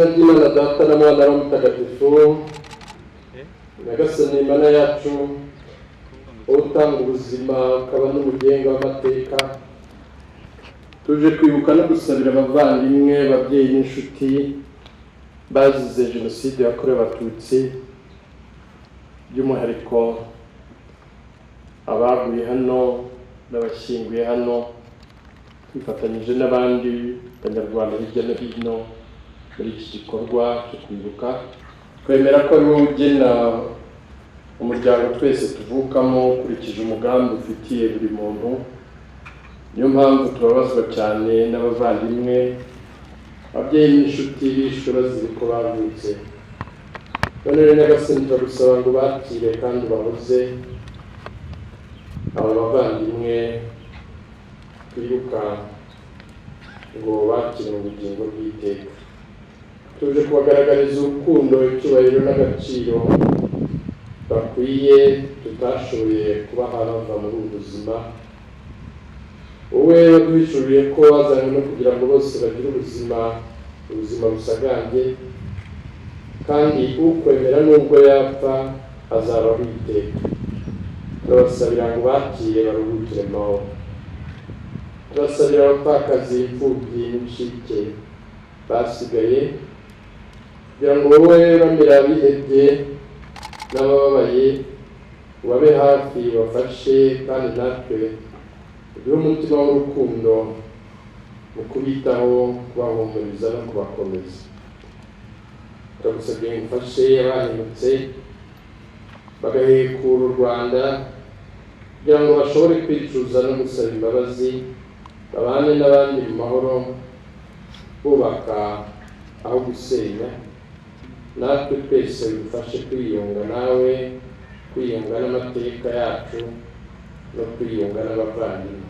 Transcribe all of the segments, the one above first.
izina ry'Imana Data na Mwana na Mutagatifu. Nyagasani Imana yacu utanga ubuzima ukaba n'umugenga w'amateka, tuje kwibuka no gusabira abavandimwe babyeyi n'inshuti bazize Jenoside yakorewe Abatutsi, by'umwihariko abaguye hano n'abashyinguye hano, twifatanyije n'abandi banyarwanda hirya no hino muri iki gikorwa cyo kwibuka. Twemera ko ari wowe ugena umuryango twese tuvukamo ukurikije umugambi ufitiye buri muntu. Niyo mpamvu tubabazwa cyane n'abavandimwe ababyeyi n'inshuti bishwe bazira ko bavutse. None rero Nyagasani turagusaba ngo bakire kandi bahoze abo bavandimwe twibuka, ngo bakire mu bugingo bw'iteka. Tuje kubagaragariza urukundo, icyubahiro n'agaciro bakwiye tutashoboye kubaha bava muri ubu buzima. Wowe waduhishuriye ko wazanywe no kugira ngo bose bagire ubuzima busagambye, kandi ukwemera nubwo yapfa azabaho iteka. Turabasabira ngo bakire baruhukire mu mahoro. Turasabira abapfakazi, imfubyi n'incike basigaye, kugira ngo wowe bamera bihebye n'abababaye ubabe hafi bafashe, kandi natwe uduhe umutima w'urukundo mu kubitaho, kubahumuriza no kubakomeza. Turagusabye ngo ufashe abahemutse bagahekura u Rwanda, kugira ngo bashobore kwicuza no gusaba imbabazi, babane n'abandi mu mahoro, bubaka aho gusenya. Natwe twese bidufashe kwiyunga nawe, kwiyunga n'amateka yacu no kwiyunga n'abavandimwe.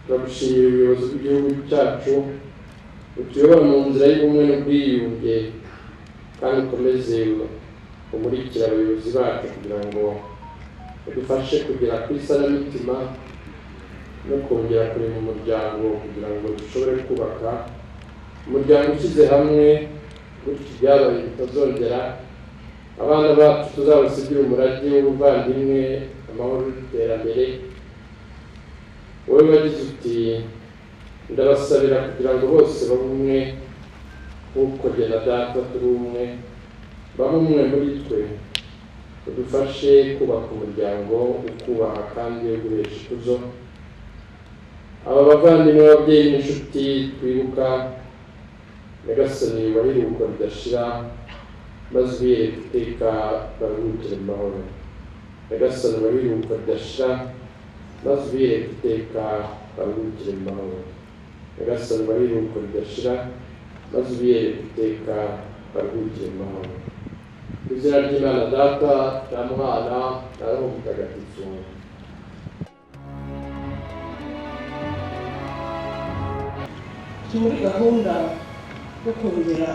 Turagushimira ubuyobozi bw'igihugu cyacu utuyobora mu nzira y'ubumwe n'ubwiyunge, kandi ukomeze umurikira abayobozi bacu kugira ngo udufashe kugera ku isanamitima no kongera kurema umuryango, kugira ngo dushobore kubaka umuryango ushyize hamwe, gutyo ibyabaye bitazongera. Abana bacu tuzabasigira umurage w'ubuvandimwe, amahoro n'iterambere. Wowe wagize uti ndabasabira kugira ngo bose babe umwe nk'uko jye na Data turi umwe, babe umwe muri twe. Udufashe kubaka umuryango ukubaha kandi uguhesha ikuzo. Aba bavandimwe, ababyeyi n'inshuti twibuka, Nyagasani wahibuka bidashira, maze ubiyereke iteka baruhukire mu mahoro. Nyagasani wahibuka bidashira, maze ubiyereke iteka baruhukire mu mahoro. Nyagasani wahibuka bidashira, maze ubiyereke iteka baruhukire mu mahoro. Mu izina ry'Imana Data na Mwana na Roho Mutagatifu. Muri gahunda yo kongera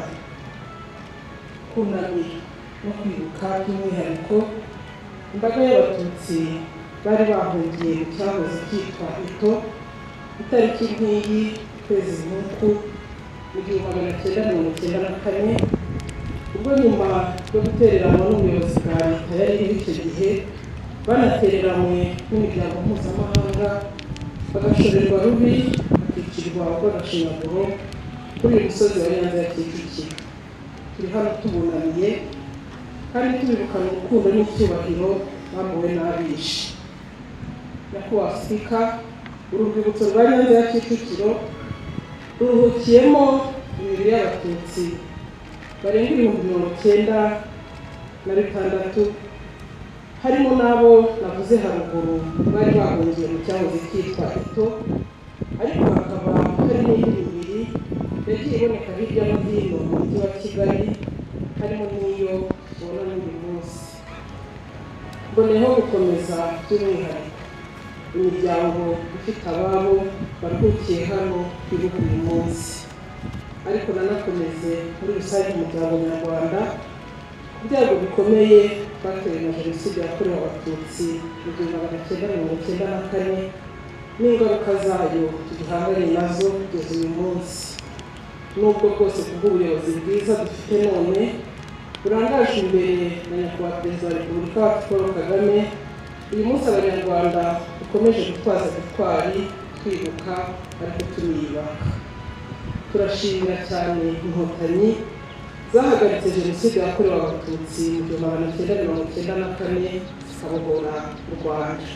kunamira no kwibuka by'umwihariko imbaga y'Abatutsi bari bahungiye mu cyahoze cyitwa ETO, itariki nk'iyi ukwezi nk'uku mu 1994, ubwo nyuma yo gutereranywa n'ubuyobozi bwa leta yari iriho icyo gihe, banatereranywe n'imiryango mpuzamahanga, bagashorerwa rubi, bakicirwa urw'agashinyaguro kuri uyu musozi wa Nyanza ya Kicukiro. Turi hano tubunamiye kandi tubibukana urukundo n'icyubahiro bamuwe n'abishe. Nyakubahwa Afurika, uru rwibutso rwa Nyanza ya Kicukiro ruruhukiyemo imibiri y'Abatutsi barenga 96,000, harimo n'abo navuze haruguru bari bahungiye mu cyahoze cyitwa ETO, ariko hakaba hari n'indi mibiri yagiye iboneka hirya no hino mu mujyi wa Kigali, harimo n'iyo tubona n'uyu munsi. Mboneyeho gukomeza by'umwihariko imiryango ifite ababo baruhukiye hano kwibuka uyu munsi, ariko nanakomeze muri rusange umuryango nyarwanda ku byago bikomeye batewe na Jenoside yakorewe Abatutsi mu 1994 n'ingaruka zayo tugihanganye nazo kugeza uyu munsi. nubwo bwose kubw'ubuyobozi bwiza dufite none burangaje imbere na nyakubahwa perezida wa repubulika wacu Paul Kagame, uyu munsi abanyarwanda dukomeje gutwaza gitwari twibuka ariko tuniyubaka. Turashimira cyane inkotanyi zahagaritse Jenoside yakorewe Abatutsi mu 1994 zikabohora u Rwanda.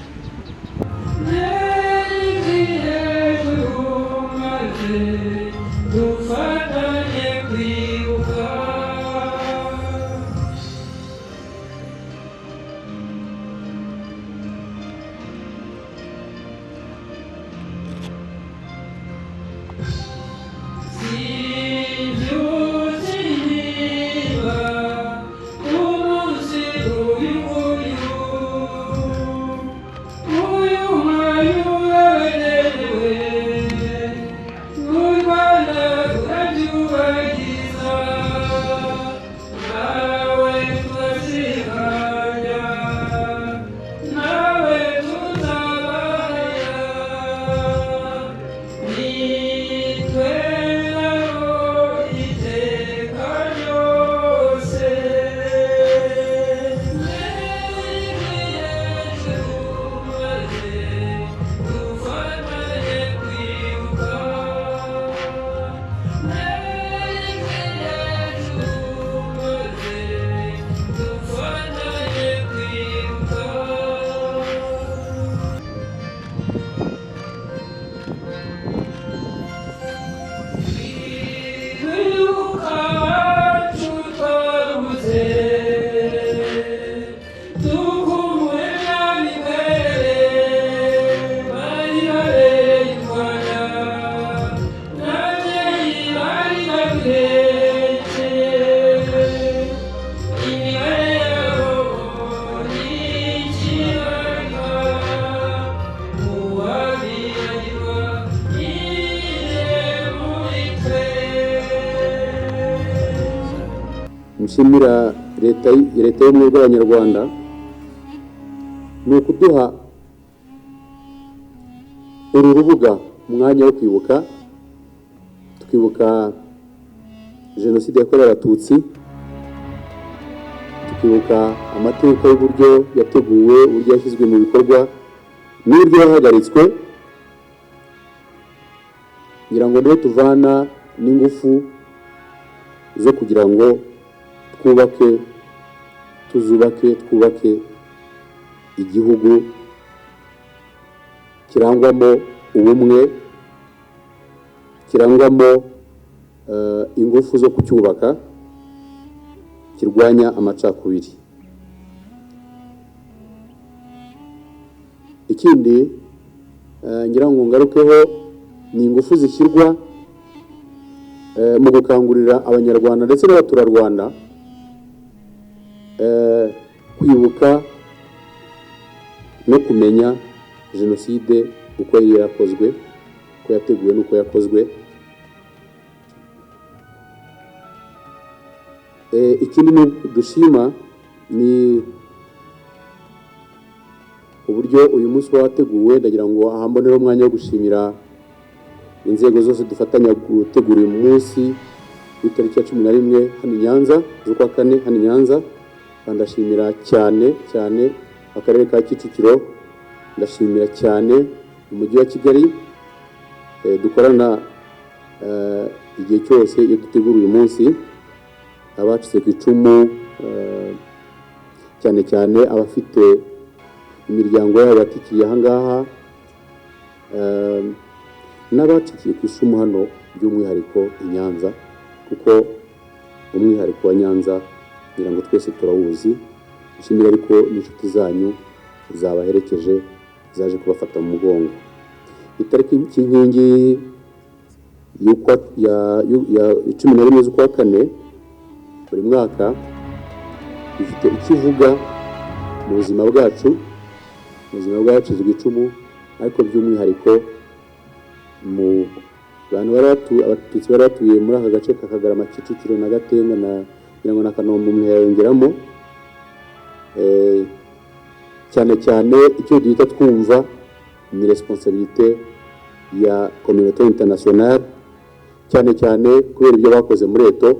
Nshimira leta y'ubumwe bw'Abanyarwanda ni ukuduha uru rubuga umwanya wo kwibuka, tukibuka Jenoside yakorewe Abatutsi, tukibuka amateka y'uburyo yateguwe, uburyo yashyizwe mu bikorwa n'uburyo yahagaritswe, ngira ngo niho tuvana n'ingufu zo kugira ngo twubake igihugu kirangwamo ubumwe, kirangwamo ingufu zo kucyubaka, kirwanya amacakubiri. Ikindi ngira ngo ngarukeho ni ingufu zishyirwa mu gukangurira Abanyarwanda ndetse n'abaturarwanda kwibuka no kumenya Jenoside uko yakozwe, uko yateguwe n'uko yakozwe. Ikindi dushima ni uburyo uyu munsi wateguwe. Ndagira ngo ahambonera umwanya wo gushimira inzego zose dufatanya gutegura uyu munsi w'itariki ya 11 hano Nyanza z'ukwa 4 hano Nyanza. Ndashimira cyane akarere ka Kicukiro, ndashimira cyane umujyi wa Kigali dukorana igihe cyose iyo dutegura uyu munsi, abacitse ku icumu cyane abafite imiryango yabo batikiye aha ngaha, n'abacikiye ku icumu hano by'umwihariko i Nyanza, kuko umwihariko wa Nyanza ngira ngo twese turawuzi. Nshimira ariko n'inshuti zanyu zabaherekeje zaje kubafata mu mugongo. Itariki y'inkingi ya 11 z'ukwa 4 buri mwaka ifite ikivuga mu buzima bwacu z'igicumu, ariko by'umwihariko mu bantu abatutsi baratuye muri aka gace ka Kagarama, Kicukiro na Gatenga na Kanombe yongeramo cyane icyo duhita twumva ni responsabilité ya communauté internationale cyane cyane kubera ibyo bakoze muri ETO.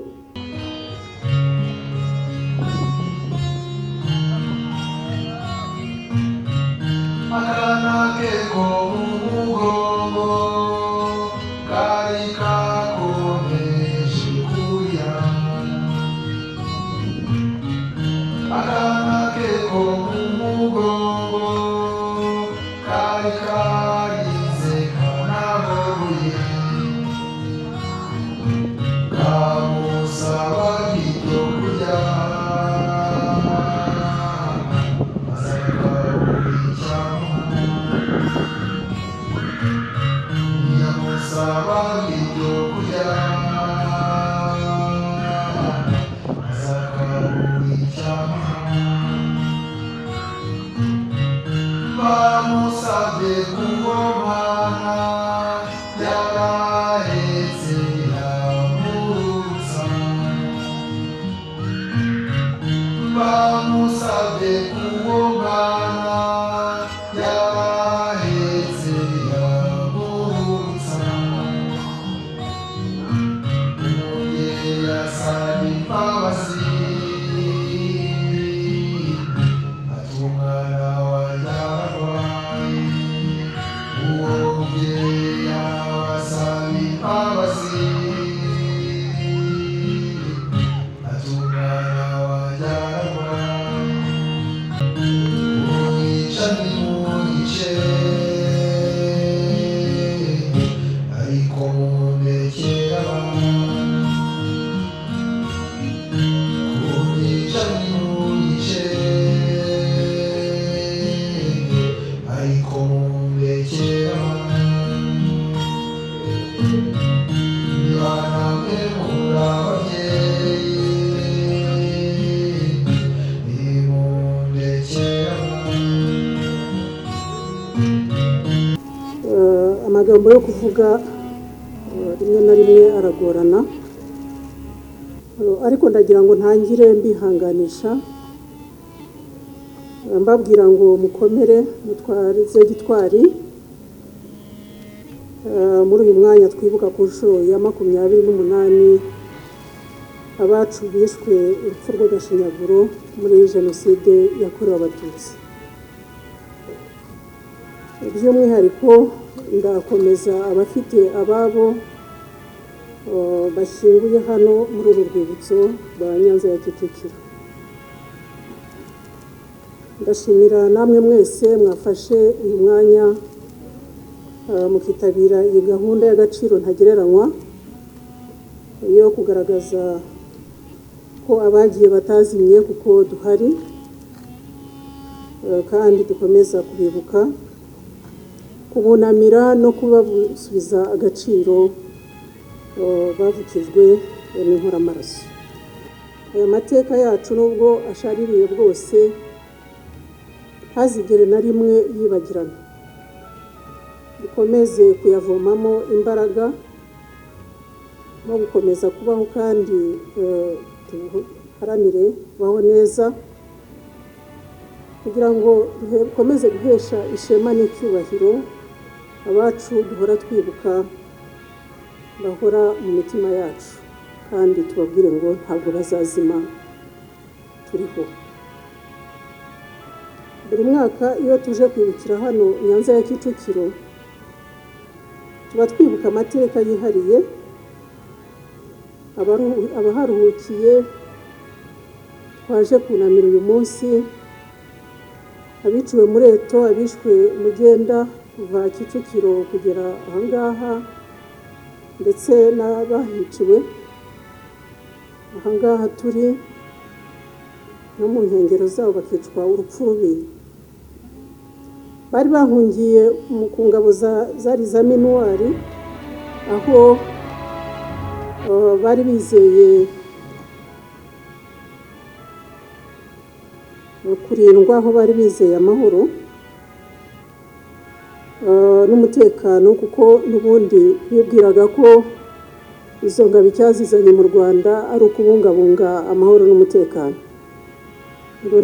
Amagambo yo kuvuga rimwe na rimwe aragorana, ariko ndagira ngo ntangire mbihanganisha mbabwira ngo mukomere mutwarize gitwari muri uyu mwanya twibuka ku nshuro ya 28 abacu bishwe urupfu rw'agashinyaguro muri Jenoside yakorewe Abatutsi. By'umwihariko ndakomeza abafite ababo bashyinguye hano muri uru rwibutso rwa Nyanza ya Kicukiro. Ndashimira namwe mwese mwafashe uyu mwanya mukitabira iyi gahunda y'agaciro ntagereranywa yo kugaragaza ko abagiye batazimye kuko duhari kandi dukomeza kubibuka, kubunamira no kubasubiza agaciro bavukijwe n'inkoramaraso. Aya mateka yacu nubwo ashaririye bwose ntazigere na rimwe yibagirana. Dukomeze kuyavomamo imbaraga no gukomeza kubaho kandi duharanire kubaho neza kugira ngo dukomeze guhesha ishema n'icyubahiro abacu duhora twibuka bahora mu mitima yacu, kandi tubabwire ngo ntabwo bazazima, turiho. Buri mwaka iyo tuje kwibukira hano Nyanza ya Kicukiro tuba twibuka amateka yihariye, abaharuhukiye twaje kunamira uyu munsi, abiciwe muri ETO, abishwe mugenda kuva Kicukiro kugera ahangaha, ndetse n'abahiciwe ahangaha turi no mu nkengero zabo bakicwa urupfu rubi. Bari bahungiye ku ngabo zari za minuwari, aho bari bizeye kurindwa, aho bari bizeye amahoro n'umutekano, kuko n'ubundi bibwiraga ko izo ngabo icyazizanye mu Rwanda ari ukubungabunga amahoro n'umutekano.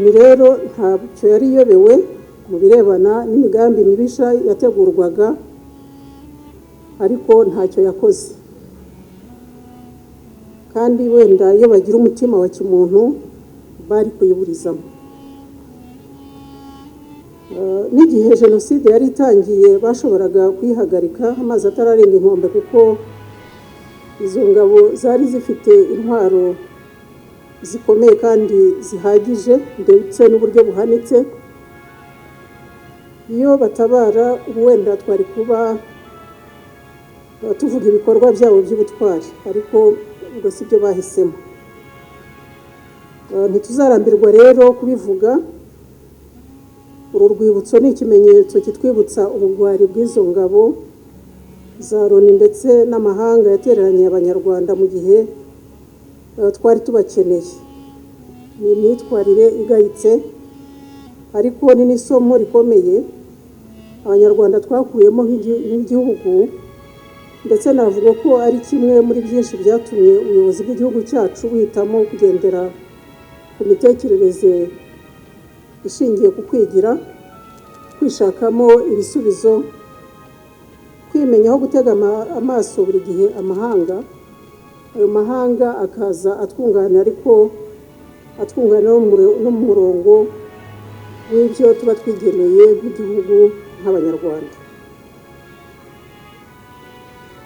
Ni rero ntabyo yari iyobewe mu birebana n'imigambi mibisha yategurwaga, ariko ntacyo yakoze. kandi wenda iyo bagira umutima wa kimuntu bari kuyiburizamo. N'igihe Jenoside yari itangiye bashoboraga kuyihagarika amazi atararenga inkombe, kuko izo ngabo zari zifite intwaro zikomeye kandi zihagije ndetse n'uburyo buhanitse. Iyo batabara wenda twari kuba tuvuga ibikorwa byabo by'ubutwari, ariko ubwo si byo bahisemo. Ntituzarambirwa rero kubivuga. Uru rwibutso ni ikimenyetso kitwibutsa ubugwari bw'izo ngabo za Loni ndetse n'amahanga yatereranye abanyarwanda mu gihe twari tubakeneye. Ni imyitwarire igayitse, ariko ni n'isomo rikomeye abanyarwanda twakuyemo nk'igihugu, ndetse navuga ko ari kimwe muri byinshi byatumye ubuyobozi bw'igihugu cyacu buhitamo kugendera ku mitekerereze ishingiye ku kwigira, kwishakamo ibisubizo, kwimenyaho gutega amaso buri gihe amahanga. Ayo mahanga akaza atwunganira, ariko atwunganira no mu murongo w'ibyo tuba twigeneye nk'igihugu nk'abanyarwanda.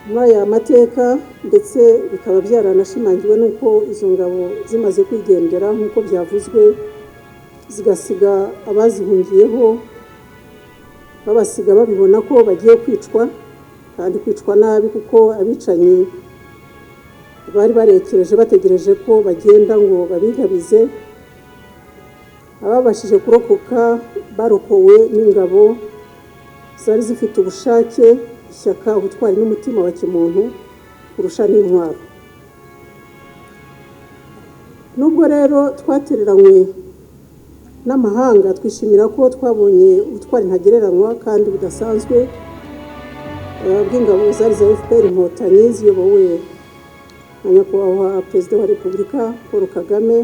Muri aya mateka ndetse bikaba byaranashimangiwe n'uko izo ngabo zimaze kwigendera nk'uko byavuzwe, zigasiga abazihungiyeho, babasiga babibona ko bagiye kwicwa, kandi kwicwa nabi, kuko abicanyi bari barekereje bategereje ko bagenda ngo babigabize. Ababashije kurokoka barokowe n'ingabo zari zifite ubushake, ishyaka, ubutwari n'umutima wa kimuntu kurusha n'intwaro. Nubwo rero twatereranywe n'amahanga, twishimira ko twabonye ubutwari ntagereranywa kandi budasanzwe bw'ingabo zari za FPR Inkotanyi ziyobowe na nyakubahwa Perezida wa Repubulika Paul Kagame.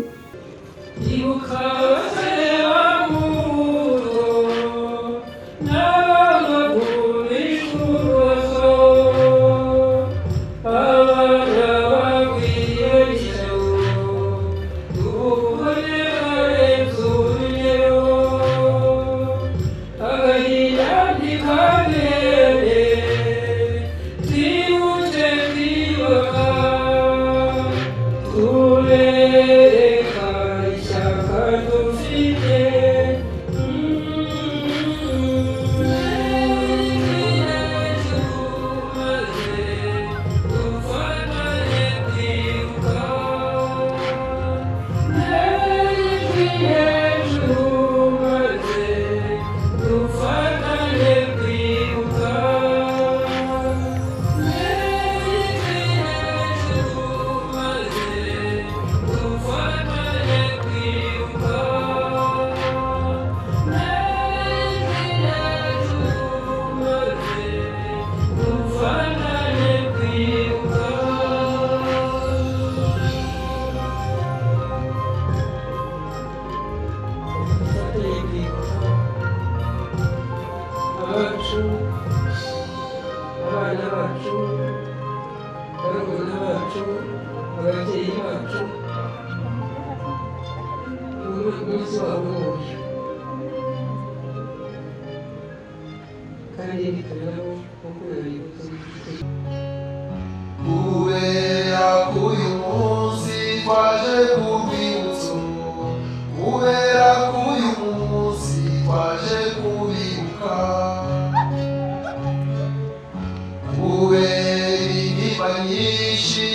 Kubera intimba nyinshi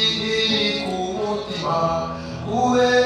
iri ku mutima, kubera